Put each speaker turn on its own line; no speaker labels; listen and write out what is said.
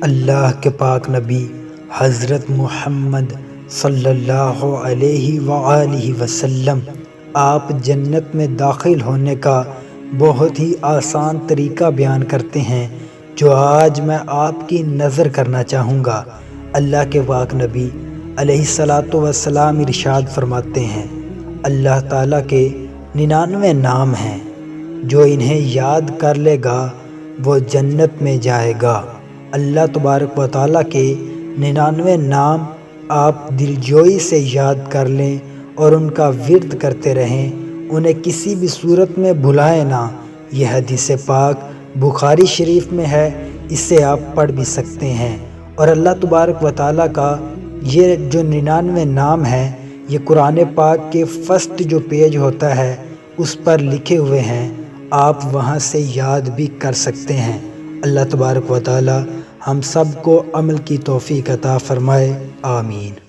اللہ کے پاک نبی حضرت محمد صلی اللہ علیہ وآلہ وسلم آپ جنت میں داخل ہونے کا بہت ہی آسان طریقہ بیان کرتے ہیں، جو آج میں آپ کی نظر کرنا چاہوں گا۔ اللہ کے پاک نبی علیہ الصلاۃ والسلام ارشاد فرماتے ہیں، اللہ تعالیٰ کے 99 نام ہیں، جو انہیں یاد کر لے گا وہ جنت میں جائے گا۔ اللہ تبارک و تعالیٰ کے 99 نام آپ دلجوئی سے یاد کر لیں اور ان کا ورد کرتے رہیں، انہیں کسی بھی صورت میں بھلائیں نہ۔ یہ حدیث پاک بخاری شریف میں ہے، اسے آپ پڑھ بھی سکتے ہیں۔ اور اللہ تبارک و تعالیٰ کا یہ جو 99 نام ہیں، یہ قرآن پاک کے فرسٹ جو پیج ہوتا ہے اس پر لکھے ہوئے ہیں، آپ وہاں سے یاد بھی کر سکتے ہیں۔ اللہ تبارک و تعالیٰ ہم سب کو عمل کی توفیق عطا فرمائے، آمین۔